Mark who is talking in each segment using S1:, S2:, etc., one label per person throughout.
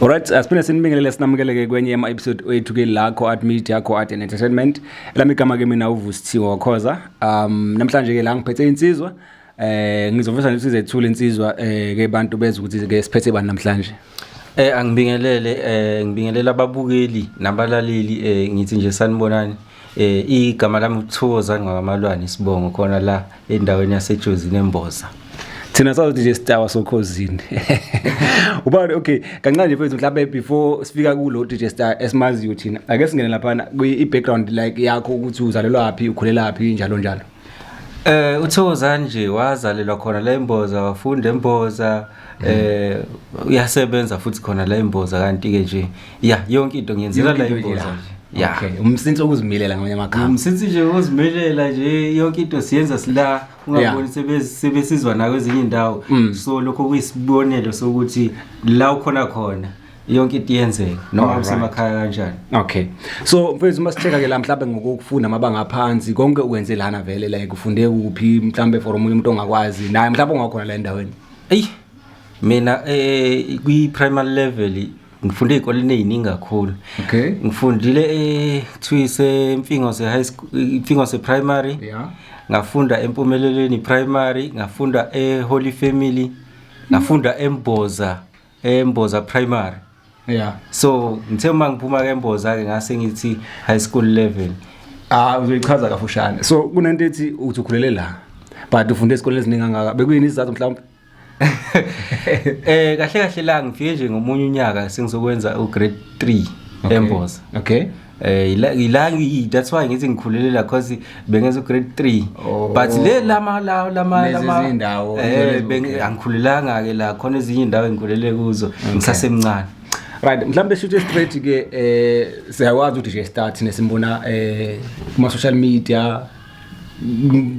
S1: Alright, asiphinde sinibingelele sinamukeleke kwenye episode wethu la Co-Art Media, Co-Art and Entertainment. Lami igama ke mina uVusithiwa Khoza. Namhlanje ke la ngiphethe insizwa. Ngizoveza insizwa ethule insizwa ke abantu bezwe ukuthi ke siphethe bani namhlanje.
S2: Ngibingelela ababukeli nabalaleli ngithi nje sanibonani. Igama lami uThokoza ngakamalwane Sibongo khona la endaweni yaseJozini eMboza.
S1: Thina sazi DJ Star wasokhosini. Ubani okay, kancane mfethu mhlawumbe before sifika kulo DJ Star esimaziyo thina. Ake singene lapha kwi background like yakho ukuthi uzalelwa laphi, ukhulela laphi njalo njalo.
S2: uThokoza nje wazalelwa khona la eMboza, wafunda eMboza, uyasebenza futhi khona la eMboza kanti ke nje yonke into ngiyenzela la eMboza nje.
S1: Okay, umsinsi okuzimilela ngamanye amakhaya.
S2: Umsinsi nje okuzimilela nje yonke into siyenza sila ungaboni sebesizwa na kwezinye indawo. So lokho kuyisibonelo sokuthi la ukhona khona yonke into iyenzeka noma usemakhaya kanjani.
S1: Okay. So mfethu masicheka ke la mhlawumbe ngokufunda amabanga aphansi konke ukwenze lana vele like ufunde kuphi mhlawumbe for omunye umuntu ongakwazi naye mhlawumbe ungakhona la endaweni.
S2: Mina kwi primary level ngifunde ezikoleni eziningi kakhulu.
S1: Okay.
S2: Ngifundile kuthiwa Mfingose High School, Mfingose Primary.
S1: Yeah.
S2: Ngafunda eMpumelelweni Primary, ngafunda Holy Family, ngafunda eMboza Primary.
S1: Yeah.
S2: So ngithe mangiphuma ke eMboza ke ngase ngithi high school level.
S1: Uzoyichaza kafushane. So kunento ethi uthi ukhulele la. But ufunde esikoleni eziningi ngaka. Bekuyini isizathu mhlawumbe?
S2: Kahle la ngifike nje ngomunye unyaka sengizokwenza ugrade 3 eMboza.
S1: Okay.
S2: That's why ngithi ngikhulele la because bengenza ugrade 3. But le lama
S1: indawo
S2: angikhulelanga ke la khona ezinye indawo engikhulele kuzo ngisasemncane.
S1: Right, mhlambe shoot straight ke siyakwazi ukuthi nje start nesimbona kuma social media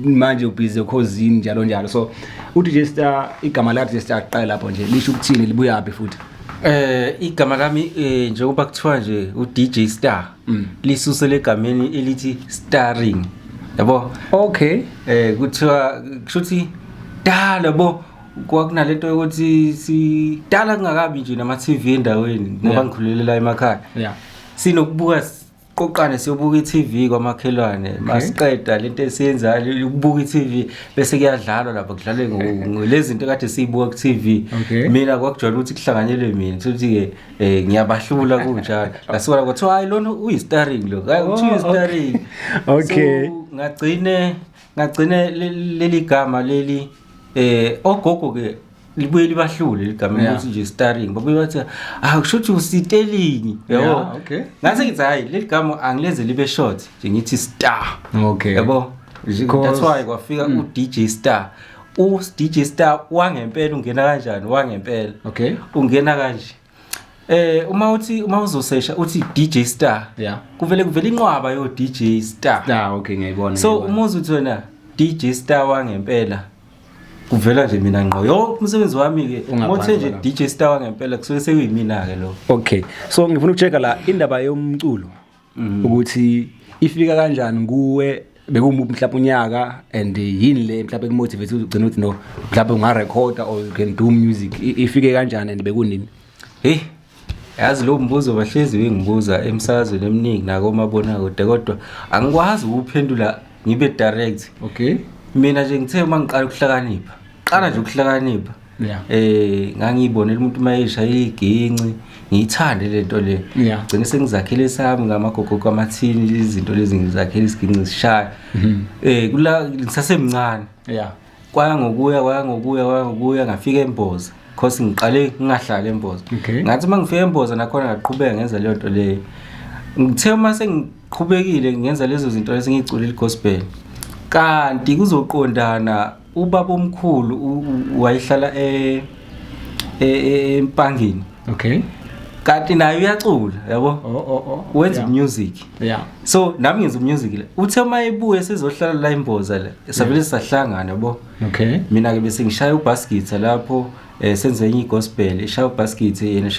S1: manje ubhizi ekhosini njalo. So uDJ Star igama lakhe DJ Star aqala lapho nje lisho ukuthini libuya phi futhi?
S2: Igama lami njengoba kuthiwa nje uDJ Star lisusele egameni elithi starring. Yabo?
S1: Okay.
S2: Kuthiwa kushuthi dala bo kwakunalento ukuthi sidala kungakabi nje nama TV endaweni ngoba ngikhulele la emakhaya.
S1: Yeah.
S2: Sinokubuka qoqane siyobuka iTV kwamakhelwane masiqeda lento esiyenza ukubuka iTV bese kuyadlalwa lapha kudlale ngolezi zinto kade siyibuka kuTV. Mina kwakujwayele ukuthi kuhlanganyelwe mina futhi ke ngiyabahlula kunjalo lasukela kwathi hayi lona uyistarring lo uthi starring.
S1: Okay.
S2: So ngagcine leli gama leli ogogo ke libuye libahlule ligama ukuthi nje starring babuye bathi kusho ukuthi usitelingi yabo.
S1: Okay.
S2: Ngase ngithi hayi leli gama angilenze libe short nje ngithi star.
S1: Okay.
S2: Yabo that's why kwafika uDJ Star. uDJ Star wangempela ungena kanjani wangempela.
S1: Okay.
S2: Ungena kanje uma uzosesha uthi DJ Star kuvele inqwaba yo DJ Star.
S1: Okay ngiyayibona.
S2: So umuzi uthi wena DJ Star wangempela kuvela nje mina ngqo yonke umsebenzi wami ke mothe nje DJ Star wangempela kusuke sekuyimina ke lo.
S1: Okay, so ngifuna ukuchecka la indaba yomculo ukuthi ifika kanjani kuwe bekumuphi mhlawumbe unyaka and yini le mhlawumbe kumotivate ugcina ukuthi no mhlawumbe unga recorder or you can do music ifike kanjani and bekunini?
S2: Yazi lo mbuzo bahlezi bengibuza emsakazweni eminingi nako mabona kodwa angikwazi ukuphendula ngibe direct.
S1: Okay.
S2: Mina nje ngithe mangiqala ukuhlakanipha qala nje ukuhlakanipha ngangibonela umuntu mayeshaya iginci ngiyithande lento le gcine sengizakhele sami ngamagogo kwamathini izinto lezi ngizakhele isiginci sishaya kula ngisasemncane kwaya ngokuya ngafika eMboza because ngiqale ngingahlala eMboza. Ngathi mangifika eMboza nakhona ngaqhubeka ngenza leyo nto le ngithe mase ngiqhubekile ngenza lezo zinto lezi ngiyiculile gospel kanti kuzoqondana ubaba omkhulu wayihlala eMpangeni.
S1: Okay.
S2: Kanti naye uyacula yabo wenza music. So nami ngenza music la uthe mayebuye sezohlala la eMboza la sabele sisahlangana yabo.
S1: Okay.
S2: Mina ke bese ngishaya ubasket lapho senze enye igospel eshaya ubasket yena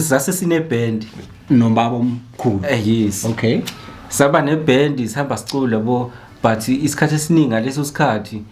S2: sase sine band
S1: nombaba omkhulu.
S2: Yes.
S1: Okay.
S2: Saba ne band sihamba sicula yabo but isikhathi esiningi ngaleso sikhathi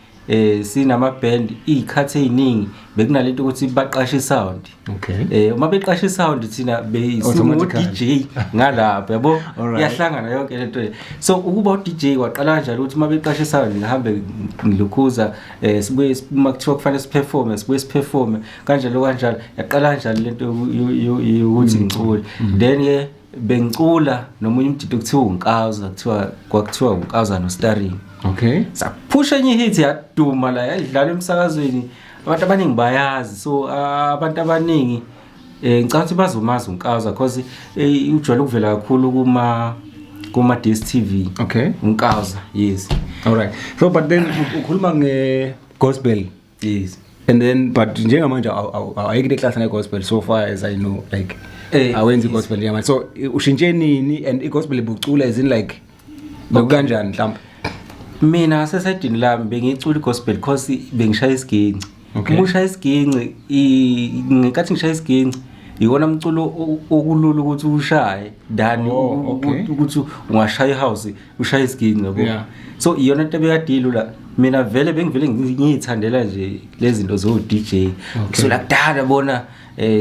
S2: sinama band ikhathe eziningi bekunalento ukuthi baqashe sound.
S1: Okay.
S2: Uma beqashe sound thina besingu DJ ngalapha yabo iyahlangana yonke lento. So ukuba u DJ waqala kanjalo ukuthi uma beqashe sound ngihambe ngilukhuza sibuye makuthiwa kufanele siperform siperform kanjalo yaqala kanjalo lento ukuthi ngicule. Then bengicula nomunye umdidi kuthiwa uNkawuza kwakuthiwa uNkawuza no Starring.
S1: Okay.
S2: Saphusha enye hit yaduma la yadlala emsakazweni abantu abaningi bayazi. So abantu abaningi ngicabanga ukuthi bazomazi uNkawuza because ujwayele ukuvela kakhulu kuma DStv.
S1: Okay.
S2: uNkawuza, yes.
S1: All right. So but then ukhuluma gospel.
S2: Yes.
S1: And then but njengamanje awayikho class ne gospel so far as I know, like awenzi gospel yamanje. So ushintshe nini and igospel ibucula as in like kanjani mhlawumbe?
S2: Mina sesayidini lami bengicula igospel because bengishaya isiginci.
S1: Okay.
S2: Umushaya isiginci ngikathi ngishaya isiginci iwona umculo okulula ukuthi ushaye dani ukuthi ungashaya ihouse ushaya isiginci yabo. So iyona into bekadilo la mina vele bengivele ngiyithandela nje lezi zinto zo DJ. So la kudala bona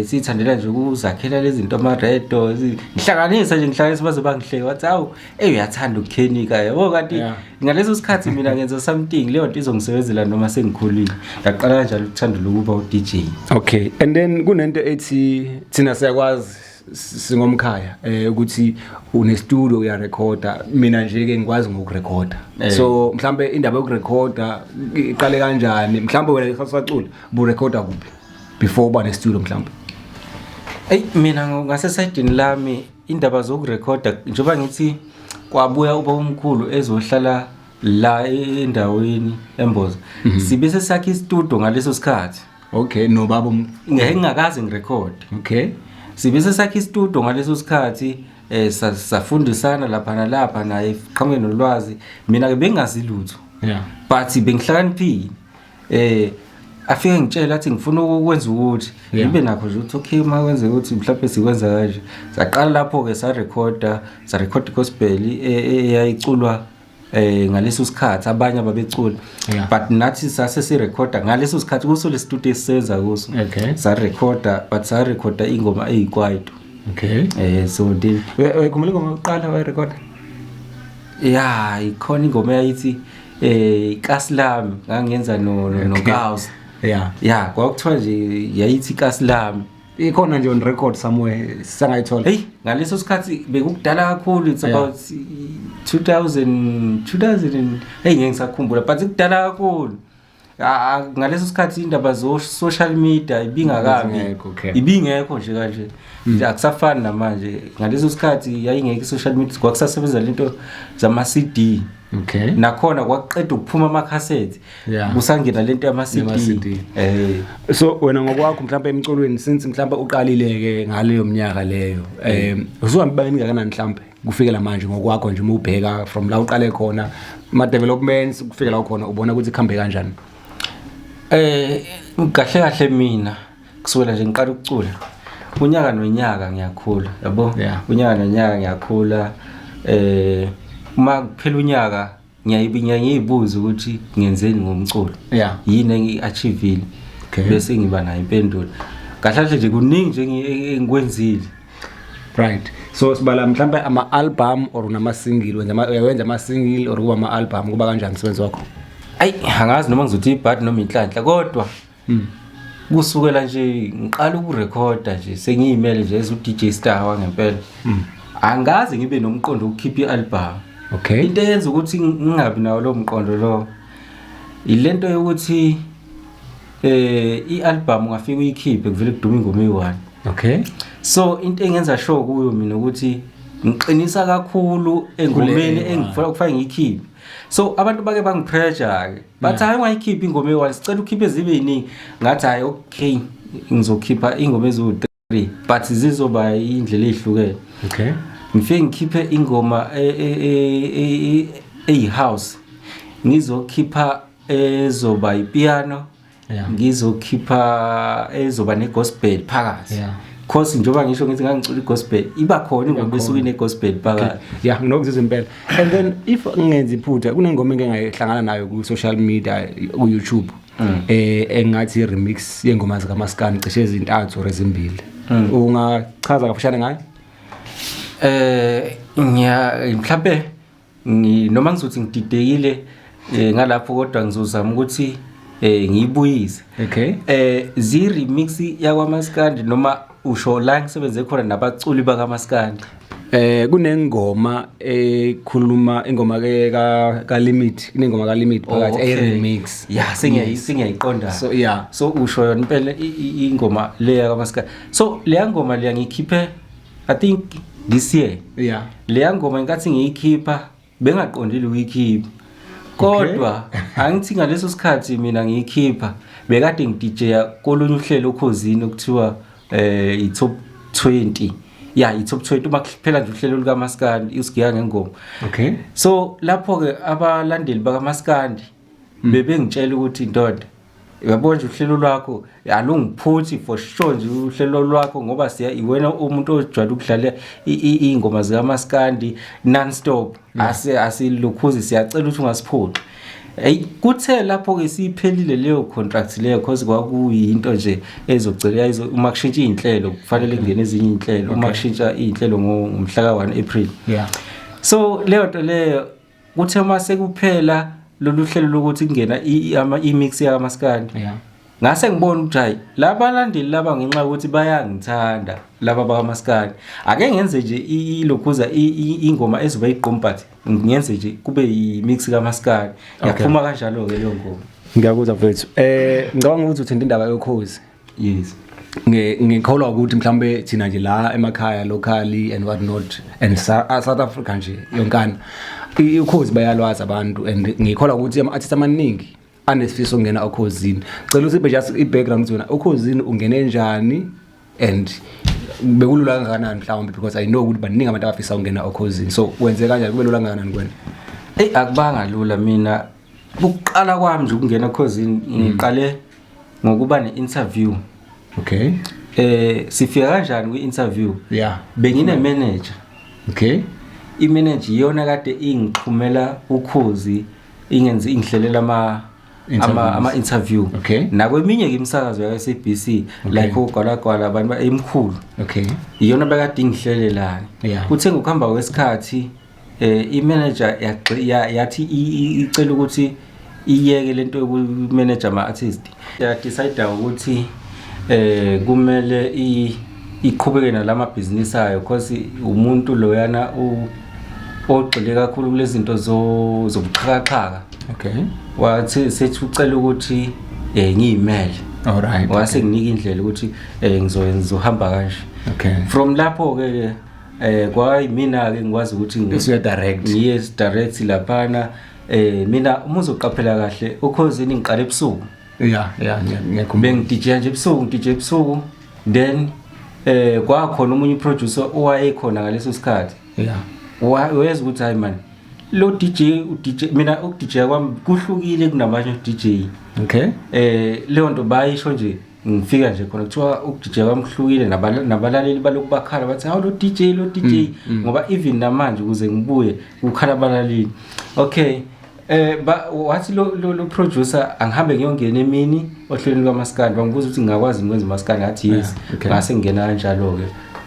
S2: sithandela nje ukuzakhela lezi zinto ama radio ngihlanganisa nje ngihlanganisa baze bangihleke wathi awu uyathanda ukukhenika yabo kanti ngaleso sikhathi mina ngenza something leyo nto izongisebenzela noma sengikhulile ngaqala kanjalo ukuthanda lokuba u DJ.
S1: Okay. And then kunento ethi thina siyakwazi singomkhaya ukuthi une studio uya recorder. Mina nje ke ngikwazi ngokurecorda. So mhlambe indaba yokurecorda iqale kanjani? Mhlambe wena sasacula bu recorder kuphi before uba ne studio mhlambe?
S2: Mina ngasesayidini lami indaba zokurecorda njengoba ngithi kwabuya uba umkhulu ezohlala la endaweni eMboza. Sibe sesakhe istudio ngaleso sikhathi.
S1: Okay. No baba
S2: ngingakaze ngirecord.
S1: Okay.
S2: Sibe sesakhe istudio ngaleso sikhathi safundisana lapha naye qhamuke nolwazi. Mina ke bengazi lutho. But bengihlakaniphile. Afike ngitshela athi ngifuna ukwenza ukuthi ngibe nakho nje ukuthi okay uma wenze ukuthi mhlawumbe sikwenza kanje. Saqala lapho ke sa record gospel eyayiculwa ngaleso sikhathi abanye ababecula. But nathi sase si recorda ngaleso sikhathi kuso le studio esisenza kuso.
S1: Okay.
S2: Sa recorda but sa recorda ingoma ezikwaito.
S1: Okay.
S2: So then
S1: kumele ngoma uqala wa record.
S2: Ikhona ingoma yayithi Kaslami ngangenza no Kaos. Kwakuthiwa nje yayithi Kaslami.
S1: Ikhona nje on record somewhere sangayithola.
S2: Ngaleso sikhathi bekukudala kakhulu, it's about 2000 ngeke ngisakhumbula but kudala kakhulu. Ngaleso sikhathi indaba zo social media ibingekho nje kanje. Akusafani namanje. Ngaleso sikhathi yayingekho social media kwakusasebenza lento zama CD.
S1: Okay.
S2: Nakhona kwaqeda ukuphuma ama cassette. Kusangena lento yama CD.
S1: So wena ngokwakho mhlawumbe emculweni since mhlawumbe uqalile ke ngaleyo minyaka leyo usuhambe bani kangakanani mhlawumbe kufikela manje ngokwakho nje ubheka from la uqale khona ama developments kufikela khona ubona ukuthi ikhambe kanjani?
S2: Kahle mina kusukela nje ngiqala ukucula unyaka nonyaka ngiyakhula yabo. Unyaka nonyaka ngiyakhula. Uma kuphela unyaka ngiyibuza ukuthi ngenzeni ngomculo. Yini engiachievile. Bese ngiba nayo impendulo. Kahle nje kuningi nje engikwenzile.
S1: Right. So sibala mhlawumbe ama album or unama single wenza ama single or kuba ama album kuba kanjani umsebenzi wakho?
S2: Angazi noma ngizothi ibhadi noma inhlanhla kodwa kusukela nje ngiqala ukurecorda nje sengiyimele nje as u DJ Star wangempela. Angazi ngibe nomqondo ukukhipha ialbum.
S1: Okay.
S2: Into eyenza ukuthi ngingabi nawo lo mqondo lo ilento yokuthi ialbum ungafika uyikhiphe kuvele kudume ingoma eyi-1.
S1: Okay.
S2: So into engenza sure kuyo mina ukuthi ngiqinisa kakhulu engomeni engifuna ukufaka ngiyikhiphe. So abantu bake bangipressure ke bathi hayi ungayikhipha ingoma eyi-1 sicela ukhiphe zibe yiningi. Ngathi hayi okay ngizokhipha ingoma eziwu-3 but zizoba indlela ezihlukene.
S1: Okay.
S2: Ngifike ngikhiphe ingoma eyi-house, ngizokhipha ezoba ipiano, ngizokhipha ezoba negospel phakathi, cause njoba ngisho ngithi ngangicula igospel iba khona ingoma esuke inegospel phakathi.
S1: Yeah, nginokuzizwa impela. And then if ngenza iphutha kunengoma engayihlangana nayo ku social media ku YouTube engathi remix yengoma zika Maskandi cishe ezintathu or ezimbili. Ungachaza kafushane ngayo?
S2: Mhlawumbe noma ngizothi ngididekile ngalapho kodwa ngizozama ukuthi ngiyibuyise.
S1: Okay.
S2: Zi remix yakwa Maskandi noma usho la ngisebenze khona nabaculi baka Maskandi.
S1: Kunengoma ekhuluma ingoma ke ka Limit, kunengoma ka Limit phakathi remix.
S2: Yeah, singiyayiqonda.
S1: So yeah,
S2: so usho yona impela ingoma le yakwa Maskandi. So le ngoma le ngikhiphe I think this year.
S1: Yeah.
S2: Le ngoma ngicathi ngiyikhipha bengaqondile ukuyikhipha. Kodwa angithi ngaleso sikhathi mina ngiyikhipha bekade ngidJya kolunye uhlelo ukhosini okuthiwa i-top 20. Yeah, i-top 20 uma kuphela nje uhlelo luka Maskandi usigiya ngengoma.
S1: Okay.
S2: So lapho ke abalandeli baka Maskandi bebengitshela ukuthi ndoda uyabona nje uhlelo lwakho alungiphuthi for sure nje uhlelo lwakho ngoba siya iwena umuntu ojwayele ukudlala ingoma zika Maskandi non stop asilukhuzi siyacela ukuthi ungasiphuthi. Kuthe lapho ke siphelile leyo contract leyo because kwakuyinto nje ezogcela uma kushintsha inhlelo kufanele kungene ezinye inhlelo uma kushintsha inhlelo ngomhla ka 1 April.
S1: Yeah.
S2: So leyo nto leyo kuthe mase kuphela lolu hlelo lokuthi kungena i-mix ya Maskandi.
S1: Yeah.
S2: Ngase ngibona ukuthi hayi labalandeli laba ngenxa ukuthi bayangithanda laba baka Maskandi ake ngenze nje ilokhuza ingoma ezoba iqompat ngenze nje kube i-mix ka Maskandi yaphuma kanjalo ke leyo ngoma.
S1: Ngiyakuzwa mfethu. Ngicabanga ukuthi uthanda indaba yokhozi.
S2: Yes.
S1: Ngikholwa ukuthi mhlambe thina nje la emakhaya locally and what not and South Africa nje yonkana ukhozi bayalwazi abantu and ngikholwa ukuthi ama-artists amaningi anesifiso ngena okhosini. Cela usiphe just i-background wena okhosini ungene njani and bekulula kangakanani mhlawumbe because I know ukuthi baningi abantu abafisa ungena okhosini. So wenze kanjani kube lula kangakanani kuwena?
S2: Akubanga lula mina ukuqala kwami nje ukungena okhosini ngiqale ngokuba ne-interview.
S1: Okay.
S2: Sifika kanjani kwi-interview?
S1: Yeah.
S2: Bengine manager.
S1: Okay.
S2: I-manager iyona kade ingixhumela ukhozi ingenzi ingihlelela ama-interview.
S1: Okay.
S2: Nakweminye ke imisakazo ya SABC like uGwalagwala abantu emkhulu.
S1: Okay.
S2: Iyona bekade ingihlelela.
S1: Yeah.
S2: Kuthe ngokuhamba kwesikhathi i-manager yathi icela ukuthi iyeke lento yoku-manager ama-artist. Ya decide ukuthi kumele iqhubeke nalama business ayo because umuntu loyana ogxile kakhulu kulezi zinto zobuxhakaxhaka.
S1: Okay.
S2: Wathi sethi ucela ukuthi ngiyimele.
S1: All right.
S2: Wase nginika indlela ukuthi ngizohamba kanje.
S1: Okay.
S2: From lapho ke kwayimina ke ngikwazi ukuthi direct laphana mina uma uzoqaphela kahle ukhosini ngiqala ebusuku.
S1: Yeah, ngiyakhumbula.
S2: Bengidijja nje ebusuku then kwakhona umunye producer owayekhona ngaleso sikhathi.
S1: Yeah.
S2: Wayeza ukuthi hayi man lo DJ mina ukDJ kwami kuhlukile kunabanye DJ.
S1: Okay.
S2: Leyo nto bayisho nje ngifika nje khona kuthiwa ukDJ kwami kuhlukile nabalaleli balokhu bakhala bathi hawu lo DJ ngoba even namanje ukuze ngibuye ukhala abalaleli. Okay. Wathi lo producer angihambe ngiyongena emini ohlelweni kwaMaskandi bangibuza ukuthi ngingakwazi ukwenza uMaskandi ngathi yes. Ngase ngena kanjalo ke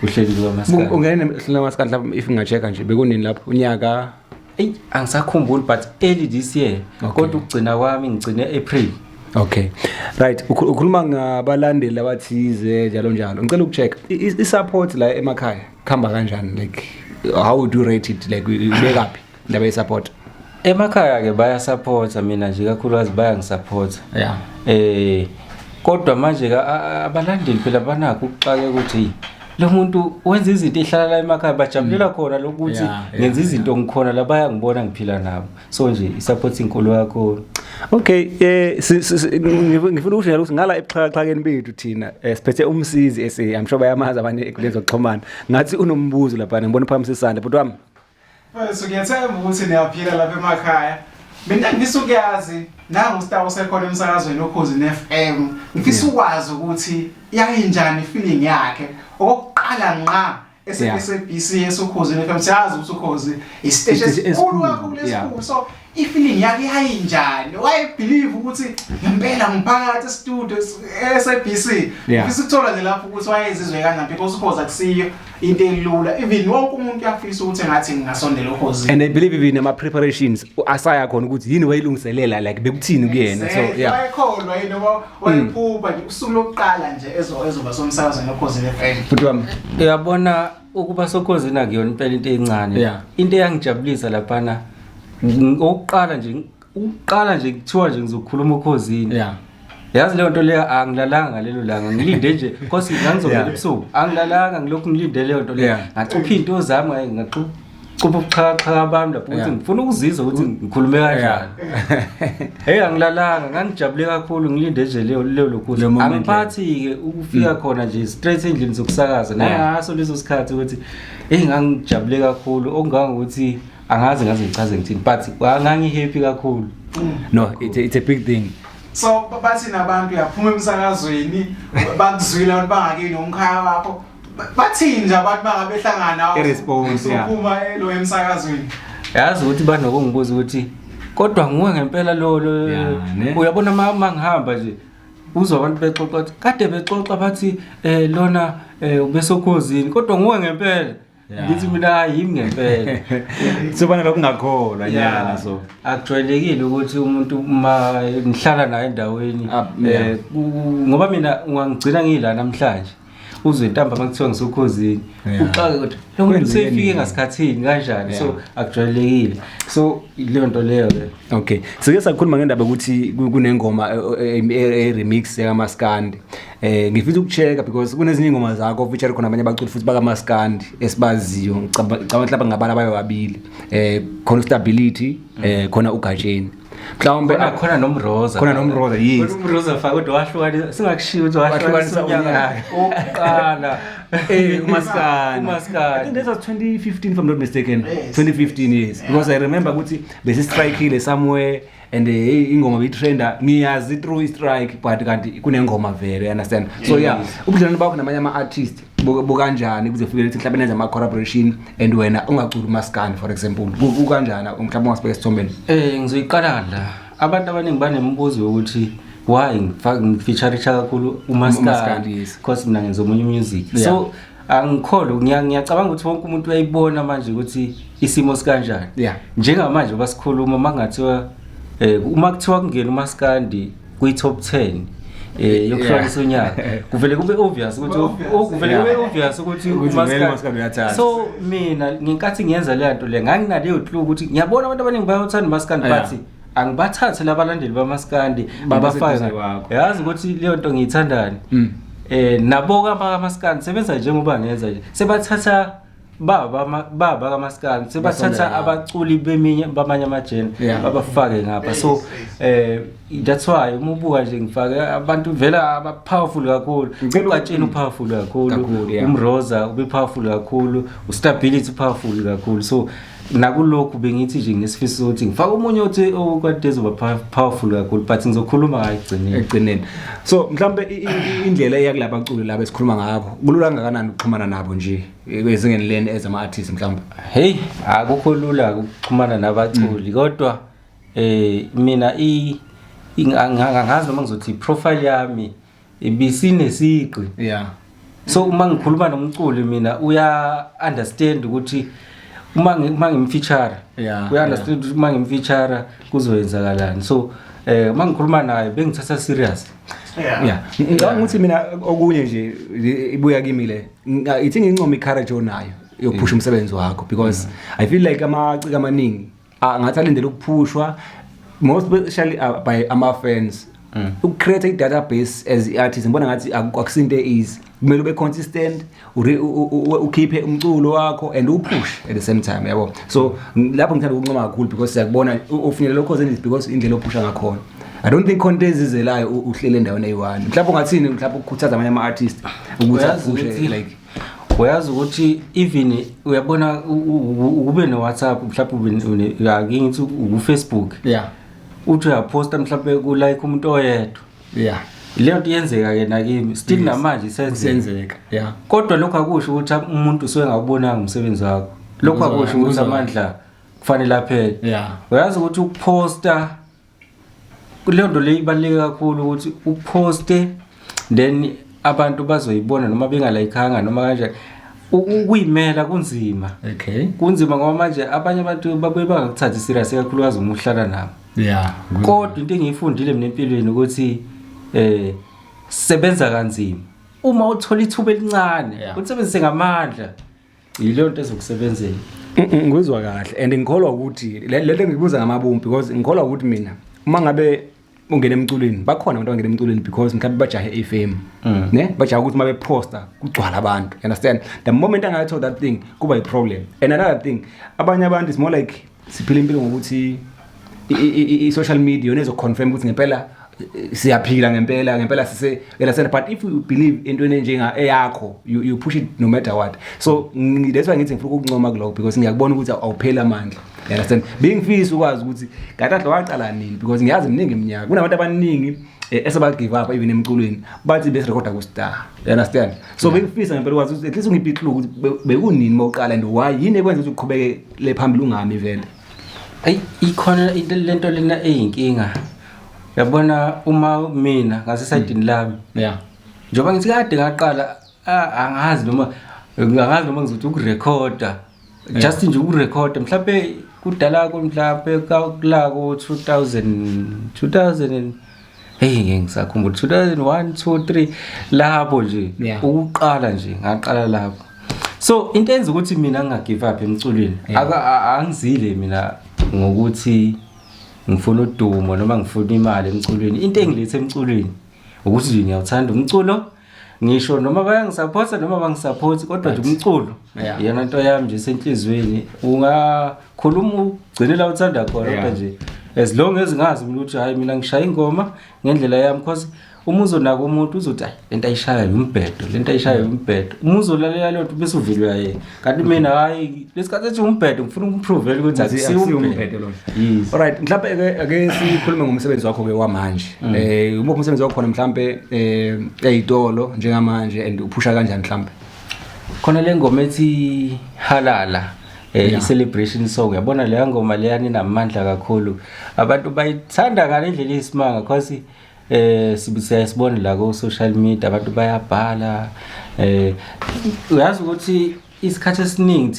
S2: uhlelweni kwaMaskandi.
S1: Ungene ehlelweni kwaMaskandi lapho if ngacheka nje bekunini lapho unyaka
S2: angisakhumbuli but early this year kodwa ukugcina kwami ngigcine April.
S1: Okay. Right, ukhuluma ngabalandeli abathize njalo njalo. Ngicela ukucheck i-support la emakhaya khamba kanjani like how would you rate it like ubekapi indaba ye-support?
S2: Emakhaya ke baya support mina nje kakhulukazi baya ngisupport.
S1: Yeah.
S2: Kodwa manje abalandeli phela banakho ukuxaka ukuthi lo muntu wenza izinto ehlala la emakhaya bajabulela khona lokuthi ngenza izinto ngikhona la baya ngibona ngiphila nabo. So nje i-support inkulu yakho.
S1: Okay, ngifuna ukusho ukuthi ngala eqhaqhakeni bethu thina siphethe umsizi I'm sure bayamazi abanye ekulenzo kuxhumana. Ngathi unombuzo lapha ngibona phambi sesanda but wami
S3: so ngiyethemba ukuthi niyaphila lapha emakhaya mina ngifisa ukuyazi nangu Star sekhona emsakazweni Ukhozi FM ngifisa ukwazi ukuthi yayinjani feeling yakhe okokuqala nqa SABC esukhozi FM siyazi ukuthi Ukhozi isiteshi esikhulu kakhulu esikhulu so ifeeling yakhe yayinjani why believe ukuthi ngempela ngiphakathi studio SABC ngifisa ukuthola nje lapho ukuthi wayezizwe kanjani because Ukhozi akusiyo into elula even wonke umuntu uyafisa ukuthi ngathi ngingasondela Ukhozi
S1: and I believe even ama preparations asaya khona ukuthi yini wayilungiselela like bekuthini kuyena so yeah
S3: ayikholwa yini wayiphupha nje usuku lokuqala nje ezoba somsakazweni Ukhozi FM
S1: futhi wami
S2: uyabona ukuba sokhozini akuyona impela into encane into eyangijabulisa laphana ukuqala nje kuthiwa nje ngizokhuluma Ukhozini yazi leyo nto leyo angilalanga ngalelo langa ngilinde nje because ngangizovela ebusuku angilalanga ngilokhu ngilinde leyo nto leyo ngacupha into zami ngacupha ubuchaka abantu lapho ukuthi ngifuna ukuzizwa ukuthi ngikhulume kanjani hey angilalanga ngangijabule kakhulu ngilinde nje leyo lokho angiphathi ke ukufika khona nje straight endlini zokusakaza nayaso leso sikhathi ukuthi hey ngangijabule kakhulu okungangokuthi angazi ngaze ngichaze ngithini but ngangi happy kakhulu
S1: no it's a big thing
S3: so bathi nabantu yaphuma emsakazweni bakuzwile abantu bangakini umkhaya wakho bathini nje abantu bangabehlangana
S1: response
S3: uphuma lo emsakazweni
S2: yazi ukuthi banokungibuza ukuthi kodwa nguwe ngempela lo uyabona mangihamba nje uzwa abantu bexoxa kade bexoxa bathi lona ubesokhozini kodwa nguwe ngempela ngithi mina yimi ngempela
S1: sobana lokungakholwa nyana so
S2: akujwayelekile ukuthi umuntu uma nihlala naye endaweni ngoba mina ngangigcina ngila namhlanje uzwe intamba makuthiwa ngisokhozini uqake kodwa lo muntu sefike ngasikhathini kanjani so akujwayelekile so leyo nto leyo ke
S1: okay sike sakhuluma ngendaba ukuthi kunengoma remix yakaMaskandi ngifisa ukuchecka because kunezinye ingoma zakho feature khona abanye abaculi futhi bakaMaskandi esibaziyo ngicabanga lapha ngabala babili khona Stability khona uGajeni mhlawumbe
S2: khona nomroza
S1: yes
S2: umroza fa kodwa wahlukanisa singakushiya ukuthi wahlukanisa unyaka oqala
S1: uMaskandi I think that was 2015 if I'm not mistaken 2015 yes because I remember ukuthi bese strike somewhere and ingoma bitrenda ngiyazi through strike but kanti kunengoma vele you understand so yeah ubudlelwane bakho namanye ama artists bukanjani kuze ufike lethi mhlawumbe nenza ama collaboration and wena ungaculi uMaskandi for example bukanjani mhlawumbe ungasibeka esithombeni
S2: ngizoyiqala la abantu abaningi banembuzo ukuthi why ngifeature kakhulu uMaskandi because mina ngenza omunye music so angikholwa ngiyacabanga ukuthi wonke umuntu uyayibona manje ukuthi isimo sikanjani njengamanje basikhuluma mangathiwa uma kuthiwa kungena uMaskandi kwi top 10 yokuhlanganisa unyaka kuvele kube obvious ukuthi
S1: uMaskandi uyathanda
S2: so mina nginkathi ngiyenza le nto le nganginaleyo clue ukuthi ngiyabona abantu abaningi bayothanda uMaskandi but angibathathe labalandeli bamaskandi babafaka yazi ukuthi leyo nto ngiyithandani nabo kaMaskandi sebenza njengoba ngenza nje sebathatha baba kaMaskandi sebathatha abaculi bamanye amajene babafake ngapha so that's why uma ubuka nje ngifake abantu vela aba powerful kakhulu uGajeni powerful kakhulu umroza ube powerful kakhulu uStability powerful kakhulu so nakulokhu bengithi nje ngesifisa ukuthi ngifaka umunye othi okade ezoba powerful kakhulu but ngizokhuluma ngayo
S1: egcineni so mhlambe indlela eyakulaba baculi laba esikhuluma ngabo kulula kangakanani ukuxhumana nabo nje kwezingeni leni ezama artists mhlambe
S2: hey akukho lula ukuxhumana nabaculi kodwa mina angazi noma ngizothi profile yami ibisinesiqi so uma ngikhuluma nomculi mina uya understand ukuthi uma ngimfeature uya-understand ukuthi uma ngimfeature kuzoyenzakalani so uma ngikhuluma naye bengithatha serious
S1: ngicabanga ukuthi mina okunye nje ibuya kimi le ithi ngincoma i-courage onayo yokuphusha umsebenzi wakho because I feel like amaciko amaningi ngathi alindele ukuphushwa most especially by ama fans ucreate a database as artist ngibona ngathi akusinto easy kumele ube consistent ukhiphe umculo wakho and upush at the same time yabo so lapho ngithanda ukuncoma kakhulu because siyakubona ufinyelela Ukhozi because indlela ophusha ngakhona I don't think content izelayo uhlele endaweni eyi1 mhlawumbe ngathini mhlawumbe ukukhuthaza abanye ama artists ukuthi aphushe like
S2: uyazi ukuthi even uyabona ube no WhatsApp mhlawumbe ngithi ku Facebook uthi uyaposta mhlawumbe ku like umuntu oyedwa leyo nto yenzeka ke nakimi still namanje isenzeka kodwa lokho akusho ukuthi umuntu usuke ngakubonanga umsebenzi wakho lokho akusho ukuthi amandla kufanele aphele uyazi ukuthi ukuposta leyo nto leyo ibaluleke kakhulu ukuthi uposte then abantu bazoyibona noma bengalayikanga noma kanjani ukuyimela kunzima kunzima ngoba manje abanye abantu babuye bangakuthathi serious kakhulukazi uma uhlala nabo kodwa into engiyifundile mina empilweni ukuthi sebenza kanzima uma uthola ithuba elincane usebenzise ngamandla yileyo nto ezokusebenzela
S1: ngizwa kahle and ngikholwa ukuthi lento ngibuza ngamabumbi because ngikholwa ukuthi mina uma ngabe ungena emculweni bakhona abantu abangena emculweni because mhlawumbe bajahe FM ne bajaha ukuthi mabe poster kugcwala abantu understand the moment I told that thing kuba i problem and another thing abanye abantu is more like siphila impilo ngokuthi I social media unezo confirm ukuthi ngempela siyaphila ngempela sise but if you believe into enjenga eyakho you push it no matter what so that's why ngithi ngifuna ukuncoma kuloko because ngiyakubona ukuthi awuphela amandla understand bengifisa ukwazi ukuthi gadadla waqala nini because ngiyazi miningi iminyaka kunabantu abaningi esaba give up even emculweni bathi bese recorda ku star understand so bengifisa ngempela ukwazi ukuthi at least ungiphi clue ukuthi bekunini mawuqala and why yini ekwenza ukuthi uqhubeke le phambili ungami vele
S2: ikhona into lento lena eyinkinga yabona uma mina ngasesayidini lami njoba ngithi kade ngaqala angazi noma ngizothi ukurecorda just nje ukurecorda mhlawumbe kudala mhlawumbe kulako 2000 hey ngisakhumbula 2001 2 3 lapho nje ukuqala nje ngaqala lapho so into enza ukuthi mina ngingagive up emculweni angizile mina ngokuthi ngifuna udumo noma ngifuna imali emculweni into engilethe emculweni ukuthi nje ngiyawuthanda umculo ngisho noma bayangisupporta noma bangisupport kodwa nje umculo iyona into yami nje senhlizweni ungakhuluma ugcine la uthanda khona kodwa nje as long as ngazi ukuthi hayi mina ngishaya ingoma ngendlela yami because uma uzonaka umuntu uzothi lento ayishaya umbhedo uma uzolalela lento bese uvilwa yena kanti mina hayi lesikhathi ethi umbhedo ngifuna ukumprove ukuthi akusiyo umbhedo
S1: lo alright mhlawumbe ake sikhulume ngomsebenzi wakho ke wamanje uma umsebenzi wakho khona mhlawumbe eyitolo njengamanje and uphusha kanjani mhlawumbe
S2: khona le ngoma ethi halala i-celebration song yabona le ngoma leyani inamandla kakhulu abantu bayithanda ngalendlela isimanga because sibona la ku social media abantu bayabhala uyazi ukuthi isikhathi esiningi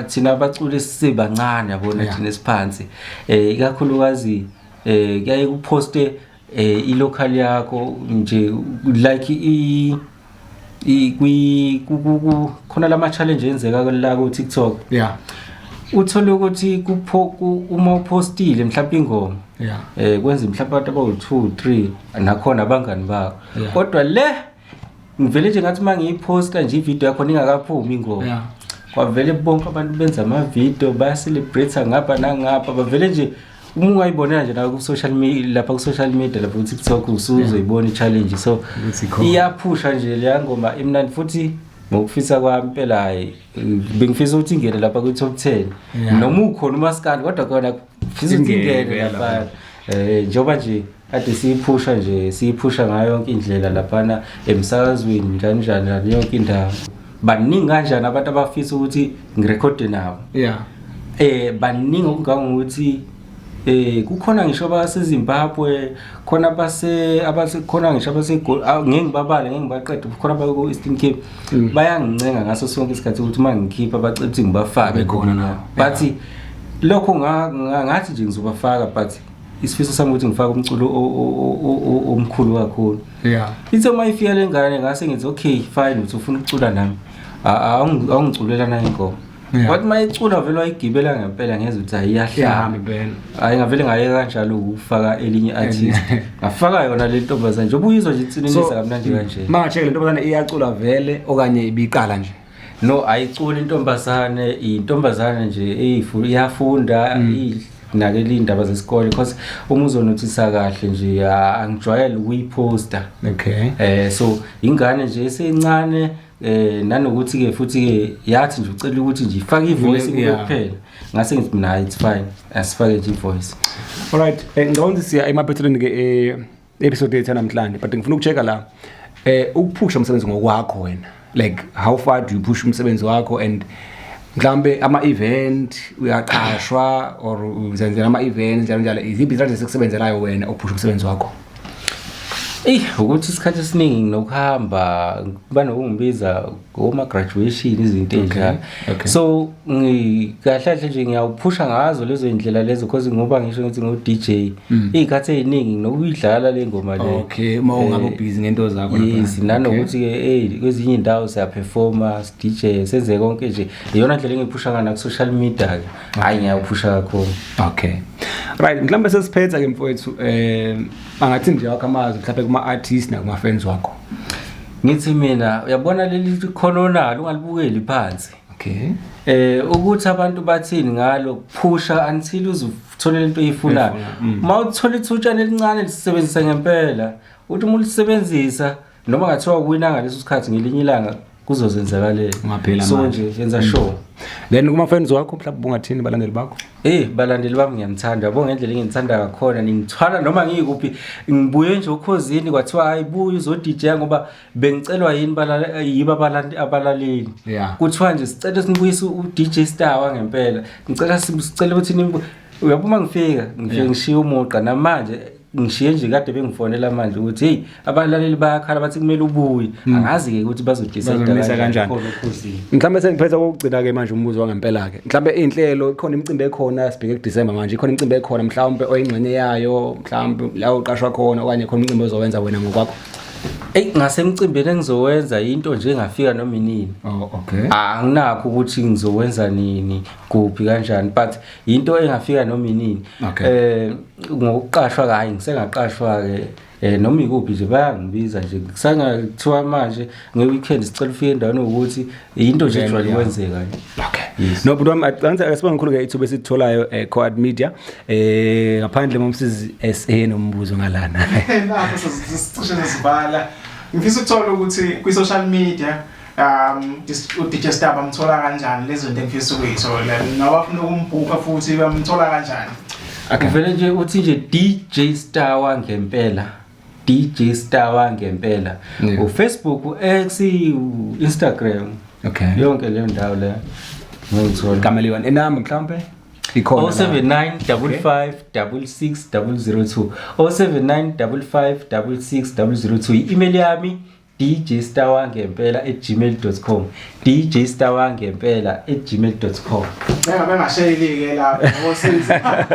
S2: thina abaculi sisebancane yabona thina esiphansi ikakhulukazi kuyaye kuposte i-local yakho nje like khona lama challenge enzeka la ku TikTok uthola ukuthi uma upostile mhlawumbe ingoma kwenza mhlawumbe abantu abawu2 3 nakhona abangani bakho kodwa le ngivele nje ngathi mangiyiposta nje ivideo yakho ningakaphumi ingoma kwavele bonke abantu benza ama video baya celebrate ngapha nangapha bavele nje uma ungayibonela nje la ku social media lapha ku social media lapha ku TikTok usuzoyibona i-challenge so iyaphusha nje le ngoma imnandi futhi ngokufisa kwami impela hayi bengifisa ukuthi ingene lapha ku top 10 noma ukhona umaskandi kodwa khona ngifisa ukuthi ingene lapha njoba nje ade siyiphusha ngayo yonke indlela lapha emsakazweni njani yonke indawo baningi kanjani abantu abafisa ukuthi ngirekhode nabo baningi okungangokuthi kukhona ngisho baseZimbabwe khona khona ngisho ngeke ngibaqede khona ba ku Eastern Cape bayangincenga ngaso sonke isikhathi ukuthi mangikhipha bacela ukuthi ngibafake khona but lokho ngathi nje ngizobafaka but isifiso sami ukuthi ngifake umculo omkhulu kakhulu ithe uma ifika lengane ngase ngithi okay fine uthi ufuna ukucula nami awungiculela na ingoma wathi mayicula vele wayigibela ngempela ngeze ukuthi ayiyahlala hayi ngavele ngaye kanjalo ukufaka elinye artist ngafaka yona le ntombazana nje ubuyizwa nje itsinelisa kamnandi kanje
S1: manje le ntombazana iyacula vele okanye ibiqala nje
S2: no ayicula intombazana nje iyafunda nginakele indaba zesikole because uma uzonothisa kahle nje angijwayele ukuyiposta.
S1: Okay.
S2: So ingane nje esencane nanokuthi ke futhi ke yathi nje ucela ukuthi nje ifake ivoice kuphela. Ngase ngithi mina it's fine. Asifake nje ivoice.
S1: Alright, ngicabanga ukuthi siya emaphethelweni ke episode yethu namhlanje but ngifuna ukuchecka la ukuphusha umsebenzi ngokwakho wena. Like how far do you push umsebenzi wakho and mhlambe ama-event uyaqashwa or uzenzela ama-events njalo iziphi izinto esekusebenzelayo wena ukuphusha umsebenzi wakho?
S2: Ukuthi isikhathi esiningi nginokuhamba kuba nokungibiza ngoma graduation izinto enjalo. So kahle nje ngiyawuphusha ngazo lezo indlela lezo because ngoba ngisho ukuthi ngo DJ izikhathi eziningi nokuyidlala le ngoma le.
S1: Okay, mawungabe busy ngento zakho lapha.
S2: Yes, nanokuthi ke kwezinye indawo siya performa, DJ senze konke nje. Iyona ndlela engiphusha ngana ku social media ke. Hayi ngiyawuphusha kakhulu.
S1: Okay. Right, mhlambe sesiphetha ke mfowethu angathi nje wakho amazi mhlawumbe kuma artists nakuma fans wakho.
S2: Ngithi mina uyabona leli khononalo ungalibukeli phansi.
S1: Okay.
S2: Ukuthi abantu bathini ngalo phusha until uzuthola into oyifunayo. Mawuthola ithutshana elincane lisebenzisa ngempela, uthi uma ulisebenzisa noma ngathiwa uwina ngaleso sikhathi ngelinye ilanga kuzozenzakalela.
S1: Ungaphela
S2: so nje yenza sure.
S1: Then kuma fans wakho mhlawumbe ungathini balandeli bakho?
S2: Balandeli bami ngiyamthanda yabo ngendlela engithanda ngakhona ngithwala noma ngikuphi ngibuye nje ukhosini kwathiwa hayibuye uzo DJ ngoba bengicelwa yini yiba abalaleli. Kuthiwa nje sicela sinibuyise u DJ Star wangempela. Ngicela sicela ukuthi uyabuma ngifika ngishiya umuqa namanje ngishiye nje kade bengifonela manje ukuthi hey abalaleli bayakhala bathi kumele ubuye angazi ke ukuthi bazodecide
S1: kanjani. Mhlambe sengiphetha ukugcina ke manje umbuzo wangempela ke mhlambe inhlelo khona imicimbi ekhona sibheke kuDecember manje khona imicimbi ekhona mhlawumbe oyingxenye yayo mhlawumbe la uqashwa khona okanye khona imicimbi ozowenza wena ngokwakho?
S2: Ngase emcimbini engizowenza into nje engafika noma inini.
S1: Okay.
S2: Anginakho ukuthi ngizowenza nini kuphi kanjani but into engafika noma inini. Ngokuqashwa kayi ngisengaqashwa ke noma ikuphi nje bayangibiza nje kusangathiwa manje ngeweekend sicela ufike endaweni ukuthi into nje ejwayele kwenzeka nje.
S1: Okay. Yes. No, but angithi akasiba ngikhulu ke ithuba esitholayo Coad Media ngaphandle momsizi SA nombuzo ngalana.
S3: Lapho sicishe sesibala. Ngifisa ukuthola ukuthi kwi social media DJ Star bamthola kanjani lezo zinto engifisa ukuyithola nawafuna ukumbhuka futhi bamthola kanjani?
S2: Akuvele nje uthi nje DJ Star wangempela. DJ Star wangempela. Facebook, X, Instagram.
S1: Okay.
S2: Yonke leyo ndawo le. Ngithola
S1: Kameliwan enamba mhlawumbe?
S2: 07955660002 07955660002 email yami djstarwangempela@gmail.com djstarwangempela@gmail.com.
S3: Ngabe ngashayeli ke lapho ngosiza.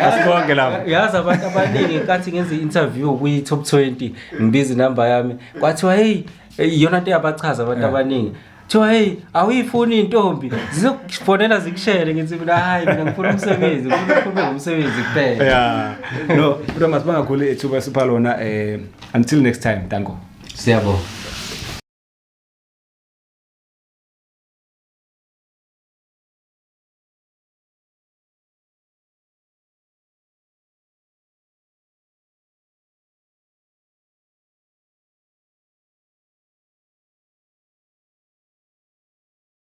S1: Asibonge lapho.
S2: Yazi abantu abaningi nkathi ngenza interview kwi top 20 ngibiza inamba yami kwathiwa hey iyona into yabachaza abantu abaningi. Thiwa hey awuyifuni intombi zizokufonela zikushele ngithi mina hayi mina ngifuna umsebenzi ngifuna umsebenzi kuphela.
S1: No, but masibanga khulu ethuba sipha lona until next time Danko.
S2: Siyabonga.